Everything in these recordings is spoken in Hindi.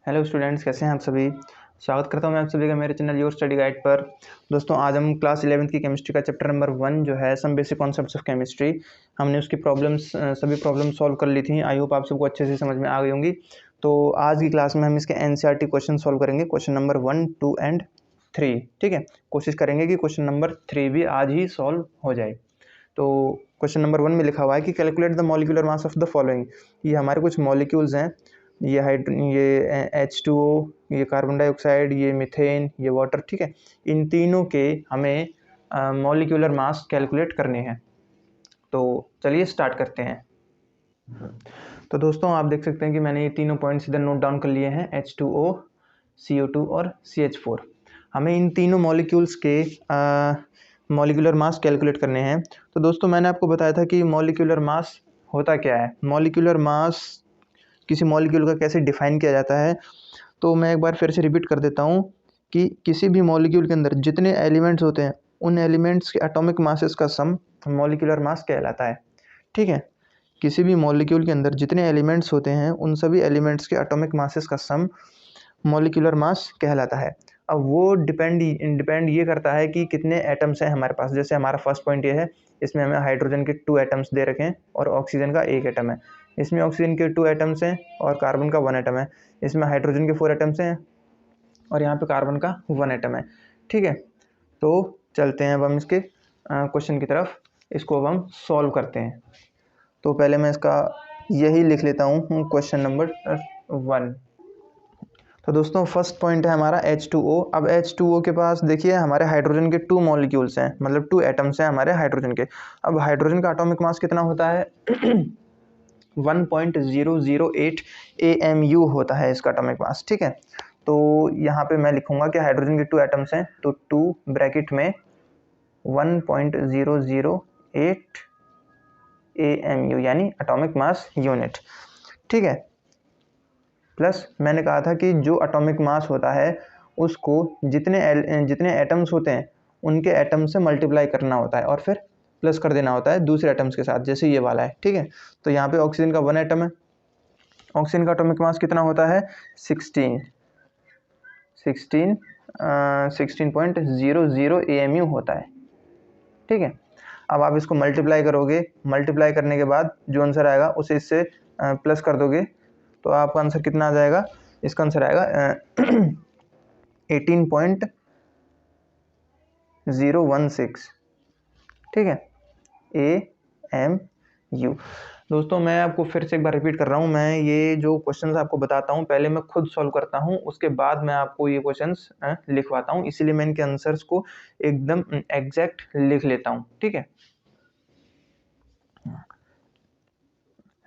हेलो स्टूडेंट्स, कैसे हैं आप सभी। स्वागत करता हूं मैं आप सभी का मेरे चैनल योर स्टडी गाइड पर। दोस्तों, आज हम क्लास 11th की केमिस्ट्री का चैप्टर नंबर 1 जो है some basic concepts of chemistry, हमने उसकी सभी प्रॉब्लम्स सॉल्व कर ली थी। आई होप आप सबको अच्छे से समझ में आ गई होंगी। तो आज की क्लास में हम इसके एनसीईआरटी क्वेश्चन सॉल्व करेंगे, क्वेश्चन नंबर 1, 2 एंड 3। ठीक है, कोशिश करेंगे कि क्वेश्चन नंबर 3 भी आज ही सॉल्व हो जाए। तो क्वेश्चन नंबर 1 में लिखा हुआ है कि calculate the molecular mass of the following. ये हमारे कुछ मॉलिक्यूल्स हैं, ये H2O, ये कार्बन डाइऑक्साइड, ये मीथेन, ये वाटर। ठीक है, इन तीनों के हमें मॉलिक्यूलर मास कैलकुलेट करने हैं। तो चलिए स्टार्ट करते हैं। तो दोस्तों, आप देख सकते हैं कि मैंने ये तीनों पॉइंट्स इधर नोट डाउन कर लिए हैं, H2O, CO2 और CH4। हमें इन तीनों मॉलिक्यूल्स के मॉलिक्यूलर मास कैलकुलेट करने हैं। तो दोस्तों, मैंने आपको बताया था कि मॉलिक्यूलर मास होता क्या है। मॉलिक्यूलर मास किसी मॉलिक्यूल का कैसे डिफाइन किया जाता है, तो मैं एक बार फिर से रिपीट कर देता हूँ कि किसी भी मॉलिक्यूल के अंदर जितने एलिमेंट्स होते हैं उन एलिमेंट्स के एटॉमिक मासेस का सम मॉलिक्यूलर मास कहलाता है। ठीक है, किसी भी मॉलिक्यूल के अंदर जितने एलिमेंट्स होते हैं उन सभी एलिमेंट्स के एटॉमिक मासेस का सम मॉलिक्यूलर मास कहलाता है। अब वो डिपेंड ये करता है कि कितने एटम्स हैं हमारे पास। जैसे हमारा फर्स्ट पॉइंट ये है, इसमें हमें हाइड्रोजन के 2 एटम्स दे रखे हैं और ऑक्सीजन का 1 एटम है। इसमें ऑक्सीजन के 2 एटम्स हैं और कार्बन का 1 एटम है। इसमें हाइड्रोजन के 4 एटम्स हैं और यहाँ पे कार्बन का 1 एटम है। ठीक है, तो चलते हैं अब हम इसके क्वेश्चन की तरफ। इसको अब हम सॉल्व करते हैं। तो पहले मैं इसका यही लिख लेता हूँ, क्वेश्चन नंबर 1। तो दोस्तों, फर्स्ट पॉइंट है हमारा H2O। अब H2O के पास देखिए हमारे हाइड्रोजन के 2 मॉलिक्यूल्स हैं, मतलब 2 एटम्स हैं हमारे हाइड्रोजन के। अब हाइड्रोजन का एटॉमिक मास कितना होता है 1.008 AMU होता है इसका एटॉमिक मास। ठीक है, तो यहाँ पे मैं लिखूंगा कि हाइड्रोजन के 2 एटम्स हैं, तो 2 ब्रैकेट में 1.008 AMU यानी एटॉमिक मास यूनिट। ठीक है, प्लस मैंने कहा था कि जो एटॉमिक मास होता है उसको जितने एटम्स होते हैं उनके एटम से मल्टीप्लाई करना होता है और फिर प्लस कर देना होता है दूसरे एटम्स के साथ, जैसे ये वाला है। ठीक है, तो यहाँ पे ऑक्सीजन का 1 एटम है। ऑक्सीजन का एटॉमिक मास कितना होता है 16.00 AMU होता है। ठीक है, अब आप इसको मल्टीप्लाई करोगे, मल्टीप्लाई करने के बाद जो आंसर आएगा उसे इससे प्लस कर दोगे, तो आपका आंसर कितना आ जाएगा। इसका आंसर आएगा 18.016। ठीक है, AMU। दोस्तों, मैं आपको फिर से एक बार रिपीट कर रहा हूँ, मैं ये जो क्वेश्चंस आपको बताता हूँ पहले मैं खुद सॉल्व करता हूँ, उसके बाद मैं आपको ये क्वेश्चंस लिखवाता हूँ, इसीलिए मैं इनके आंसर्स को एकदम एग्जैक्ट लिख लेता हूँ। ठीक है,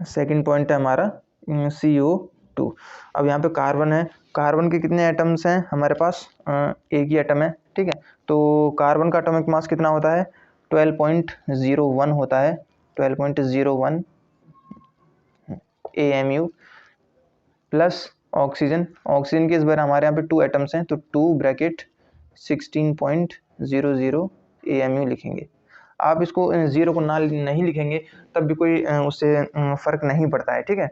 सेकंड पॉइंट है हमारा CO2। अब यहाँ पे कार्बन है, कार्बन के कितने एटम्स हैं हमारे पास, एक ही एटम है। ठीक है, तो कार्बन का एटॉमिक मास कितना होता है 12.01 होता है, 12.01 AMU। प्लस ऑक्सीजन, ऑक्सीजन के इस बार हमारे यहाँ पे 2 एटम्स हैं, तो 2 ब्रैकेट 16.00 AMU लिखेंगे। आप इसको जीरो को ना नहीं लिखेंगे तब भी कोई उससे फ़र्क नहीं पड़ता है। ठीक है,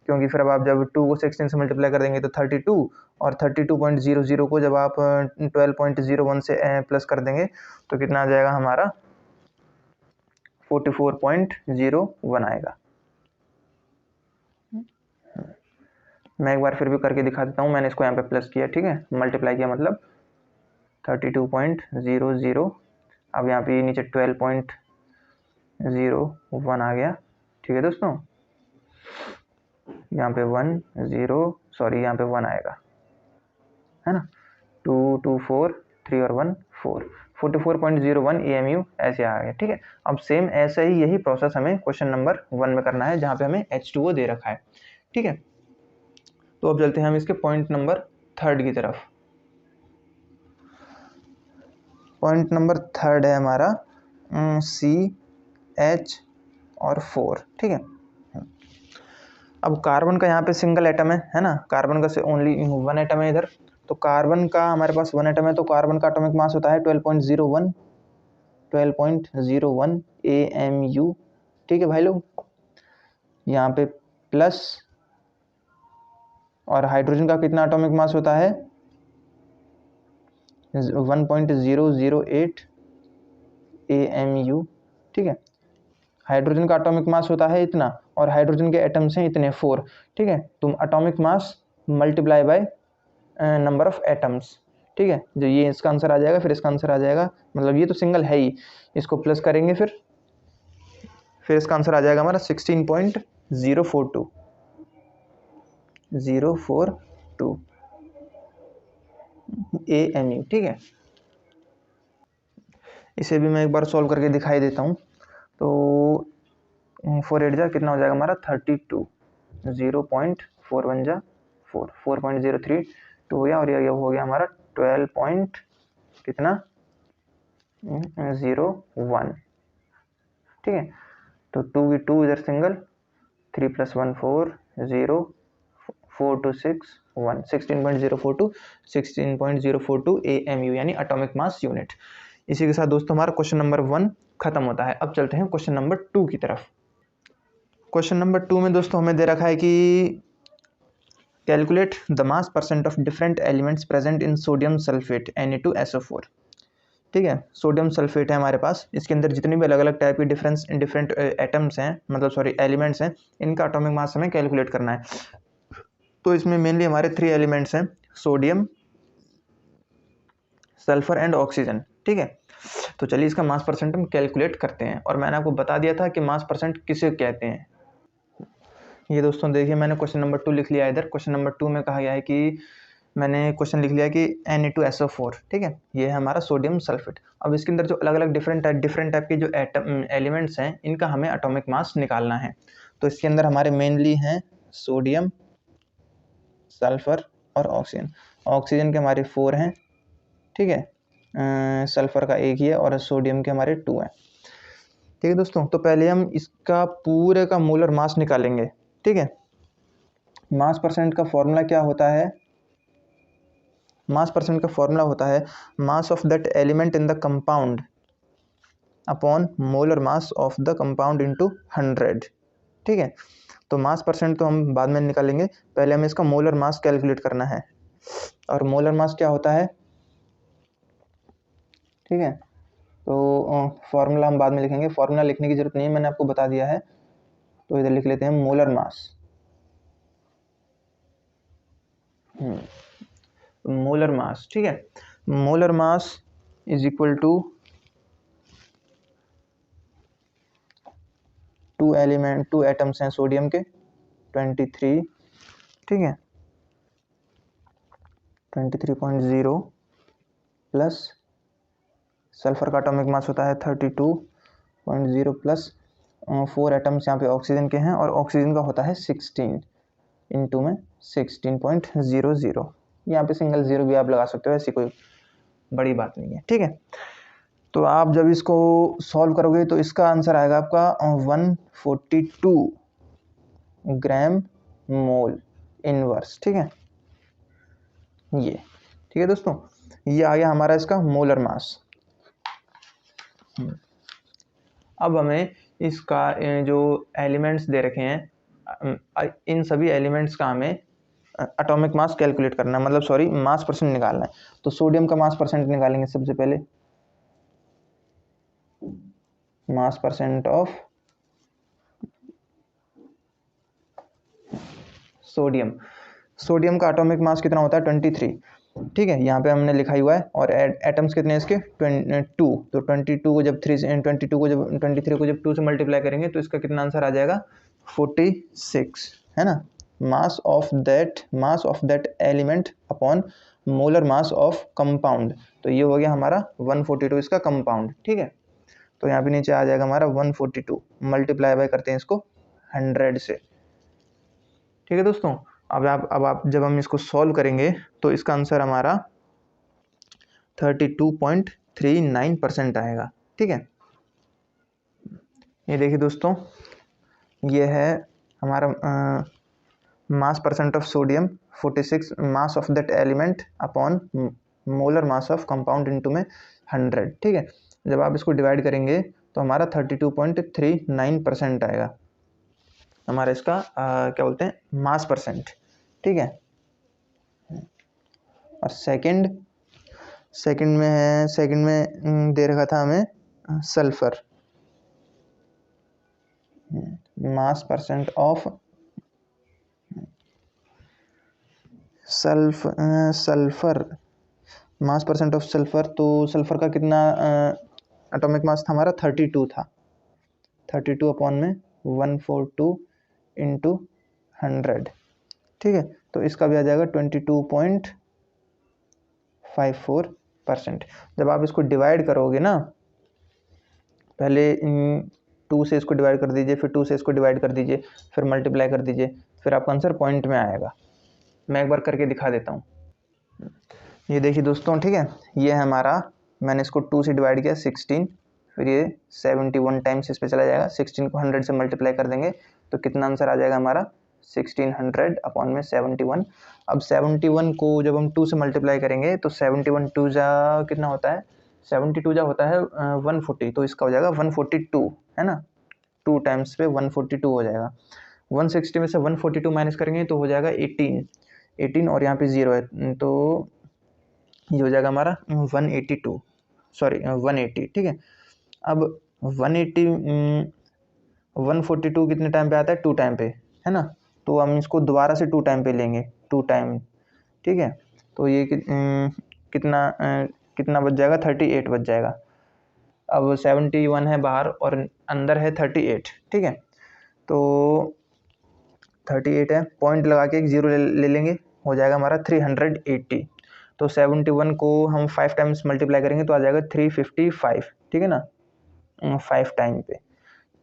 क्योंकि फिर अब आप जब 2 को 16 से मल्टीप्लाई कर देंगे तो 32, और 32.00 को जब आप 12.01 से प्लस कर देंगे तो कितना आ जाएगा हमारा 44.01 आएगा। मैं एक बार फिर भी करके दिखा देता हूँ, मैंने इसको यहाँ पे प्लस किया। ठीक है, मल्टीप्लाई किया मतलब 32.00। अब यहाँ पे नीचे 12.01 आ गया। ठीक है दोस्तों, यहाँ पे यहाँ पे 1 आएगा, है ना। 2 2 4 3 और 1 4, 44.01 AMU ऐसे आ गया। ठीक है, अब सेम ऐसा ही यही प्रोसेस हमें क्वेश्चन नंबर 1 में करना है, जहाँ पे हमें H2O दे रखा है। ठीक है, तो अब चलते हैं हम इसके पॉइंट नंबर 3 की तरफ। पॉइंट नंबर 3 है हमारा CH और 4। ठीक है, अब कार्बन का यहाँ पे सिंगल एटम है ना, कार्बन का ओनली 1 एटम है इधर, तो कार्बन का हमारे पास 1 एटम है, तो कार्बन का एटॉमिक मास होता है 12.01 AMU। ठीक है भाई लोग, यहाँ पे प्लस और हाइड्रोजन का कितना एटॉमिक मास होता है 1.008 AMU। ठीक है, हाइड्रोजन का एटॉमिक मास होता है इतना और हाइड्रोजन के एटम्स हैं इतने 4। ठीक है, तुम atomic mass multiply by number of atoms. ठीक है, जो ये इसका आंसर आ जाएगा, फिर इसका आंसर आ जाएगा, मतलब ये तो सिंगल है ही, इसको प्लस करेंगे फिर इसका आंसर आ जाएगा हमारा 16.042 AMU। ठीक है, इसे भी मैं एक बार सॉल्व करके दिखाई देता हूँ। तो 4 8 जा कितना हो जाएगा हमारा 32, 0.41 जा 4.032 हो गया, और ये हो गया हमारा 12 पॉइंट कितना 01। ठीक है, तो 2 की 2 इधर सिंगल, 3 + 1 4 0 4 2 6 1 16.042 AMU यानी एटॉमिक मास यूनिट। इसी के साथ दोस्तों हमारा क्वेश्चन नंबर 1 खत्म होता है। अब चलते हैं क्वेश्चन नंबर 2 की तरफ। क्वेश्चन नंबर 2 में दोस्तों हमें दे रखा है कि calculate the mass percent of different elements present in sodium sulphate Na2SO4। ठीक है, सोडियम सल्फेट है हमारे पास, इसके अंदर जितने भी अलग अलग टाइप के डिफरेंट एटम्स हैं, मतलब सॉरी एलिमेंट्स हैं, इनका एटॉमिक मास हमें कैलकुलेट करना है। तो इसमें मेनली हमारे 3 एलिमेंट्स हैं, सोडियम, सल्फर एंड ऑक्सीजन। ठीक है, तो चलिए इसका मास परसेंट हम कैलकुलेट करते हैं। और मैंने आपको बता दिया था कि मास परसेंट किसे कहते हैं। ये दोस्तों देखिए, मैंने क्वेश्चन नंबर 2 लिख लिया इधर। क्वेश्चन नंबर 2 में कहा गया है कि मैंने क्वेश्चन लिख लिया कि Na2SO4। ठीक है, ये है हमारा सोडियम सल्फेट। अब इसके अंदर जो अलग अलग डिफरेंट टाइप के जो एलिमेंट्स हैं, इनका हमें एटॉमिक मास निकालना है। तो इसके अंदर हमारे मेनली हैं सोडियम, सल्फर और ऑक्सीजन। ऑक्सीजन के हमारे 4 हैं। ठीक है, सल्फर का 1 ही है और सोडियम के हमारे 2 हैं। ठीक है दोस्तों, तो पहले हम इसका पूरे का मोलर मास निकालेंगे। ठीक है, मास परसेंट का फॉर्मूला क्या होता है, मास परसेंट का फॉर्मूला होता है mass of that element in the compound upon molar mass of the compound into 100। ठीक है, तो मास परसेंट तो हम बाद में निकालेंगे, पहले हमें इसका मोलर मास कैलकुलेट करना है। और मोलर मास क्या होता है, ठीक है, तो फॉर्मूला हम बाद में लिखेंगे, फॉर्मूला लिखने की जरूरत नहीं है, मैंने आपको बता दिया है। तो इधर लिख लेते हैं मोलर मास। मोलर मास, ठीक है, molar mass is equal to 2 atoms हैं सोडियम के 23। ठीक है, 23.0 प्लस सल्फर का एटॉमिक मास होता है 32.0 प्लस 4 एटम्स यहाँ पे ऑक्सीजन के हैं, और ऑक्सीजन का होता है 16 इंटू में 16.00। यहाँ पे सिंगल 0 भी आप लगा सकते हो, ऐसी कोई बड़ी बात नहीं है। ठीक है, तो आप जब इसको सॉल्व करोगे तो इसका आंसर आएगा आपका 142 ग्राम मोल इनवर्स। ठीक है, ये ठीक है दोस्तों, ये आ गया हमारा इसका मोलर मास। अब हमें इसका जो एलिमेंट्स दे रखे हैं, इन सभी एलिमेंट्स का हमें एटॉमिक मास कैलकुलेट करना है, मतलब सॉरी मास परसेंट निकालना है। तो सोडियम का मास परसेंट निकालेंगे सबसे पहले, मास परसेंट ऑफ सोडियम। सोडियम का एटॉमिक मास कितना होता है 23। ठीक है, यहाँ पे हमने लिखा हुआ है, और एटम्स कितने हैं इसके 2। तो 22 को जब 23 को जब 2 से मल्टीप्लाई करेंगे तो इसका कितना आंसर आ जाएगा 46, है ना। Mass of that element upon molar mass of compound, तो ये हो गया हमारा 142 इसका कंपाउंड। ठीक है, तो यहाँ पे नीचे आ जाएगा हमारा 142, मल्टीप्लाई बाय करते हैं इसको 100 से। ठीक है दोस्तों, अब आप जब हम इसको सॉल्व करेंगे तो इसका आंसर हमारा 32.39% आएगा। ठीक है, ये देखिए दोस्तों, ये है हमारा मास percent of sodium 46, mass of that element upon molar mass of compound into में 100। ठीक है, जब आप इसको डिवाइड करेंगे तो हमारा 32.39% आएगा हमारा इसका क्या बोलते हैं मास परसेंट। ठीक है, और सेकंड में है, सेकंड में दे रखा था हमें sulphur, mass percent of sulphur, mass percent of sulphur. तो सल्फर का कितना एटॉमिक मास था हमारा, 32 था, 32 अपॉन में 142 इंटू 100, ठीक है। तो इसका भी आ जाएगा 22.54%। जब आप इसको डिवाइड करोगे ना, पहले 2 से इसको डिवाइड कर दीजिए, फिर 2 से इसको डिवाइड कर दीजिए, फिर मल्टीप्लाई कर दीजिए, फिर आपका आंसर पॉइंट में आएगा। मैं एक बार करके दिखा देता हूँ। ये देखिए दोस्तों, ठीक है, ये है हमारा, मैंने इसको 2 से डिवाइड किया 16, फिर ये 71 टाइम्स इस पे चला जाएगा, 16 को 100 से मल्टीप्लाई कर देंगे तो कितना आंसर आ जाएगा हमारा, 1600 अपॉन में 71। अब 71 को जब हम 2 से मल्टीप्लाई करेंगे तो 71 2 जा कितना होता है, 72 जा होता है 140, तो इसका हो जाएगा 142, है ना, 2 टाइम्स पे 142 हो जाएगा। 160 में से 142 माइनस करेंगे तो हो जाएगा 18 और यहाँ पे 0 है तो ये हो जाएगा हमारा 182, सॉरी 180, ठीक है। अब 142 कितने टाइम पे आता है, 2 टाइम पे, है ना, तो हम इसको दोबारा से 2 टाइम पे लेंगे, 2 टाइम, ठीक है। तो ये कितना बच जाएगा, 38 बच जाएगा। अब 71 है बाहर और अंदर है 38, ठीक है। तो 38 है, पॉइंट लगा के एक 0 ले लेंगे, हो जाएगा हमारा 380। तो 71 को हम 5 टाइम्स मल्टीप्लाई करेंगे तो आ जाएगा 355, ठीक है ना, 5 टाइम पे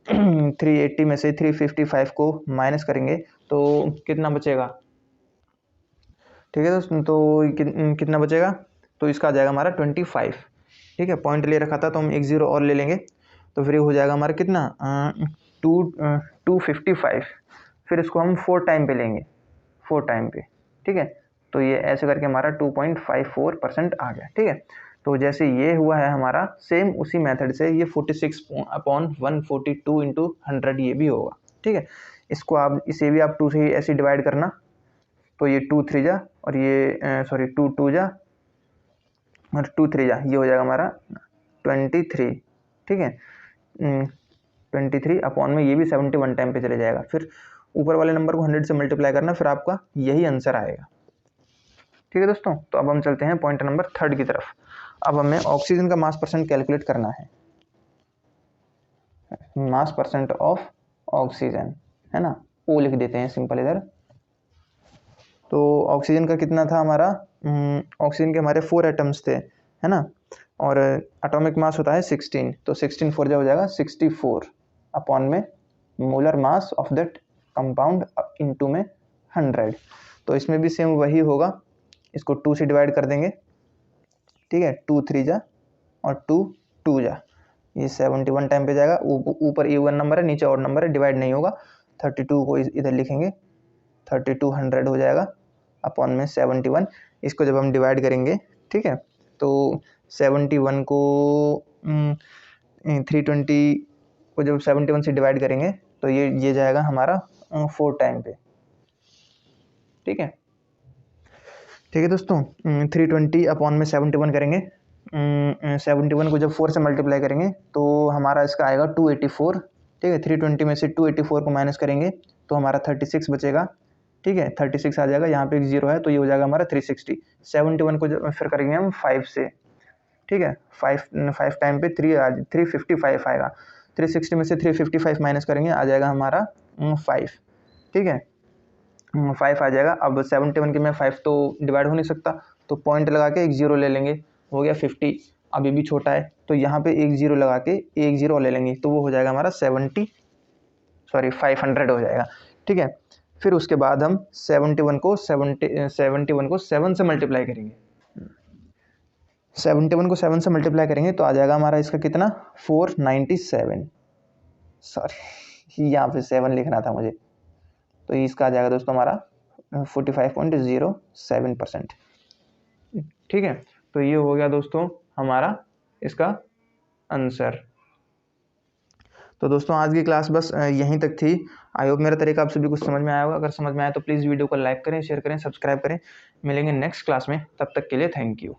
380 में से 355 को माइनस करेंगे तो कितना बचेगा, ठीक है दोस्तों, तो कितना बचेगा, तो इसका आ जाएगा हमारा 25, ठीक है। पॉइंट ले रखा था तो हम एक 0 और ले लेंगे, तो फिर हो जाएगा हमारा कितना 255, फिर इसको हम 4 टाइम पे लेंगे, 4 टाइम पे, ठीक है। तो ये ऐसे करके हमारा 2.54% आ गया, ठीक है। तो जैसे ये हुआ है हमारा, सेम उसी मेथड से ये 46 अपॉन 142 इंटू 100 ये भी होगा, ठीक है। इसको आप, इसे भी आप 2 से ऐसे डिवाइड करना, तो ये 2 3 जा और ये सॉरी 2 2 जा और 2 3 जा, ये हो जाएगा हमारा 23, ठीक है। 23 अपॉन में ये भी 71 टाइम पे चले जाएगा, फिर ऊपर वाले नंबर को 100 से मल्टीप्लाई करना, फिर आपका यही आंसर आएगा, ठीक है दोस्तों। तो अब हम चलते हैं पॉइंट नंबर 3 की तरफ। अब हमें ऑक्सीजन का मास परसेंट कैलकुलेट करना है, मास परसेंट ऑफ ऑक्सीजन, है ना, ओ लिख देते हैं सिंपल इधर। तो ऑक्सीजन का कितना था हमारा, ऑक्सीजन के हमारे 4 एटम्स थे, है ना, और एटॉमिक मास होता है 16, तो 16 4 जा हो जाएगा 64 अपॉन में molar mass of that compound into में 100। तो इसमें भी सेम वही होगा, इसको 2 से डिवाइड कर देंगे, ठीक है, 2 3 जा और 2 2 जा, ये 71 टाइम पे जाएगा, ऊपर इवन नंबर है, नीचे और नंबर है, डिवाइड नहीं होगा। 32 को इधर लिखेंगे, 3200 हो जाएगा अपॉन में 71। इसको जब हम डिवाइड करेंगे, ठीक है, तो 71 को 320 को जब 71 से डिवाइड करेंगे तो ये जाएगा हमारा 4 टाइम पे, ठीक है, ठीक है दोस्तों। 320 अपॉन में 71 करेंगे, 71 को जब 4 से मल्टीप्लाई करेंगे तो हमारा इसका आएगा 284, ठीक है। 320 में से 284 को माइनस करेंगे तो हमारा 36 बचेगा, ठीक है, 36 आ जाएगा, यहाँ पे एक 0 है तो ये हो जाएगा हमारा 360। 71 को जब फिर करेंगे हम 5 से, ठीक है, 5 टाइम पे 355 आएगा, 360 में से 355 माइनस करेंगे, आ जाएगा हमारा 5, ठीक है, 5 आ जाएगा। अब 71 के में 5 तो डिवाइड हो नहीं सकता, तो पॉइंट लगा के एक 0 ले लेंगे, हो गया 50। अब ये भी छोटा है तो यहाँ पे एक 0 लगा के एक 0 ले लेंगे, तो वो हो जाएगा हमारा 500 हो जाएगा, ठीक है। फिर उसके बाद हम 71 को 7 से मल्टीप्लाई करेंगे, 71 को 7 से मल्टीप्लाई करेंगे तो आ जाएगा हमारा इसका कितना, 497, सॉरी यहाँ पे 7 लिखना था मुझे, तो इसका आ जाएगा दोस्तों हमारा 45.07%, ठीक है। तो ये हो गया दोस्तों हमारा इसका आंसर। तो दोस्तों आज की क्लास बस यहीं तक थी। आई होप मेरा तरीका आप सभी कुछ समझ में आया होगा। अगर समझ में आया तो प्लीज़ वीडियो को लाइक करें, शेयर करें, सब्सक्राइब करें। मिलेंगे नेक्स्ट क्लास में, तब तक के लिए थैंक यू।